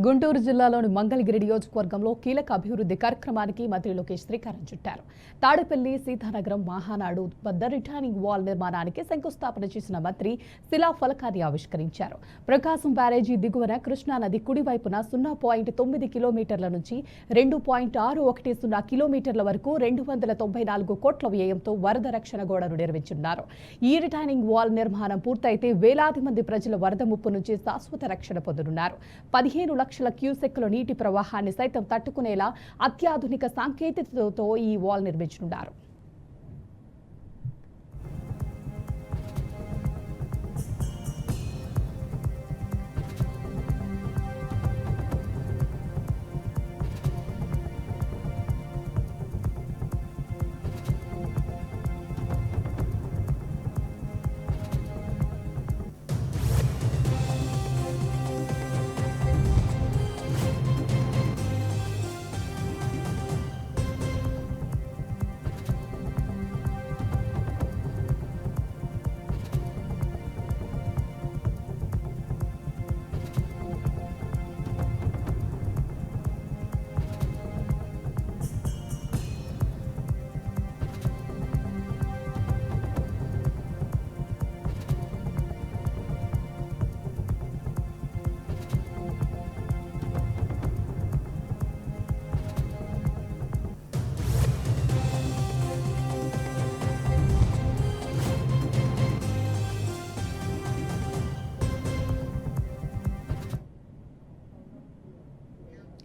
గుంటూరు జిల్లాలోని మంగళగిరి నియోజకవర్గంలో కీలక అభివృద్ధి కార్యక్రమానికి మంత్రి లోకేష్ శ్రీకారం చుట్టారు. తాడేపల్లి సీతానగరం మహానాడు వద్ద రిటర్నింగ్ వాల్ నిర్మాణానికి శంకుస్థాపన చేసిన మంత్రి శిలా ఫలకాన్ని ఆవిష్కరించారు. ప్రకాశం బ్యారేజీ దిగువన కృష్ణానది కుడివైపున 0.9 కిలోమీటర్ల నుంచి 2.610 కిలోమీటర్ల వరకు 294 కోట్ల వ్యయంతో వరద రక్షణ గోడను నిర్మించున్నారు. ఈ రిటర్నింగ్ వాల్ నిర్మాణం పూర్తయితే వేలాది మంది ప్రజల వరద ముప్పు నుంచి శాశ్వత రక్షణ పొందనున్నారు. 15 లక్షల క్యూసెక్కుల నీటి ప్రవాహాన్ని సైతం తట్టుకునేలా అత్యాధునిక సాంకేతికతతో ఈ వాల్ నిర్మించనున్నారు.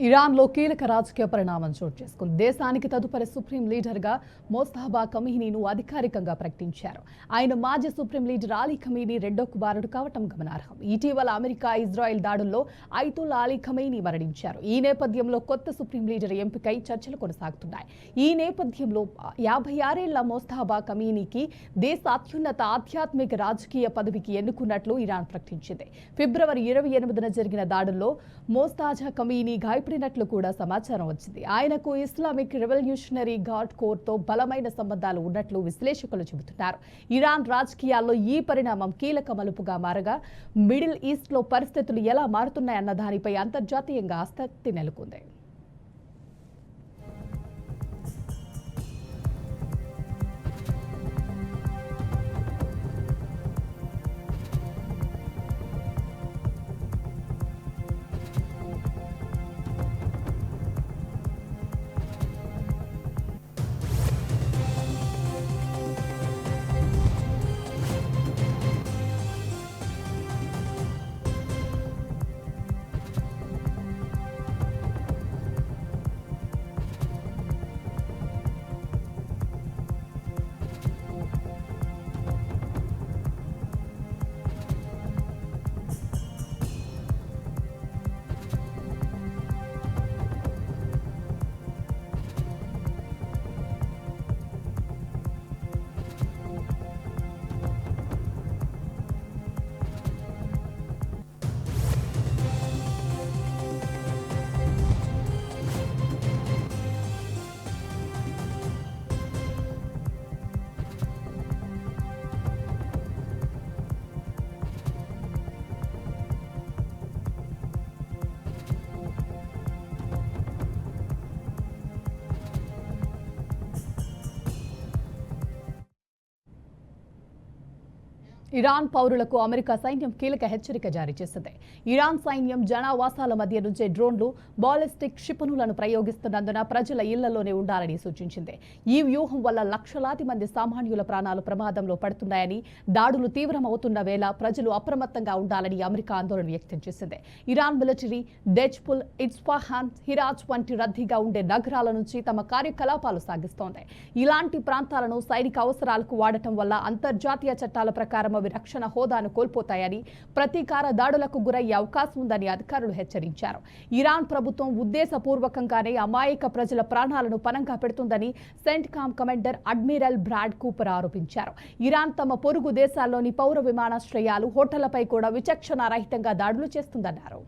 ఇరాన్లో కీలక రాజకీయ పరిణామం చోటు చేసుకుంది. దేశానికి తదుపరి సుప్రీం లీడర్గా మోస్తఫా ఖమీనీను అధికారికంగా ప్రకటించారు. ఆయన మాజీ సుప్రీం లీడర్ అలీ ఖమీనీ రెండో కుమారుడు కావటం గమనార్హం. ఇటీవల అమెరికా ఇజ్రాయెల్ దాడుల్లో అయతుల్లా అలీ ఖమీనీ మరణించారు. ఈ నేపథ్యంలో కొత్త సుప్రీం లీడర్ ఎంపికై చర్చలు కొనసాగుతున్నాయి. ఈ నేపథ్యంలో 56 ఏళ్ల మోస్తఫా ఖమీనీకి దేశ అత్యున్నత ఆధ్యాత్మిక రాజకీయ పదవికి ఎన్నుకున్నట్లు ఇరాన్ ప్రకటించింది. ఫిబ్రవరి 28న జరిగిన దాడుల్లో మోస్తాజా ఖమీనీ గాయపడినట్లు కూడా సమాచారం వచ్చింది. ఆయనకు ఇస్లామిక్ రెవల్యూషనరీ గార్డ్ కోర్తో బలమైన సంబంధాలు ఉన్నట్లు విశ్లేషకులు చెబుతున్నారు. ఇరాన్ రాజకీయాల్లో ఈ పరిణామం కీలక మలుపుగా మారగా మిడిల్ ఈస్ట్లో పరిస్థితులు ఎలా మారుతున్నాయన్న దానిపై అంతర్జాతీయంగా ఆసక్తి నెలకొంది. ఇరాన్ పౌరులకు అమెరికా సైన్యం కీలక హెచ్చరిక జారీ చేసింది. ఇరాన్ సైన్యం జనావాసాల మధ్య నుంచే డ్రోన్లు, బాలిస్టిక్ క్షిపణులను ప్రయోగిస్తున్నందున ప్రజల ఇళ్లలోనే ఉండాలని సూచించింది. ఈ వ్యూహం వల్ల లక్షలాది మంది సామాన్యుల ప్రాణాలు ప్రమాదంలో పడుతున్నాయని, దాడులు తీవ్రమవుతున్న వేళ ప్రజలు అప్రమత్తంగా ఉండాలని అమెరికా ఆందోళన వ్యక్తం చేసింది. ఇరాన్ మిలిటరీ డెజ్పుల్, ఇస్ఫహాన్, హిరాజ్ వంటి రద్దీగా ఉండే నగరాల నుంచి తమ కార్యకలాపాలు సాగిస్తోంది. ఇలాంటి ప్రాంతాలను సైనిక అవసరాలకు వాడటం వల్ల అంతర్జాతీయ చట్టాల ప్రకారం అవి రక్షణ హోదాను కోల్పోతాయని, ప్రతీకార దాడులకు గురయ్యే అవకాశం ఉందని అధికారులు హెచ్చరించారు. ఇరాన్ ప్రభుత్వం ఉద్దేశపూర్వకంగానే అమాయక ప్రజల ప్రాణాలను పణంగా పెడుతుందని CENTCOM commander admiral Brad Cooper ఆరోపించారు. ఇరాన్ తమ పొరుగు దేశాల్లోని పౌర విమానాశ్రయాలు, హోటళ్లపై కూడా విచక్షణారహితంగా దాడులు చేస్తుందన్నారు.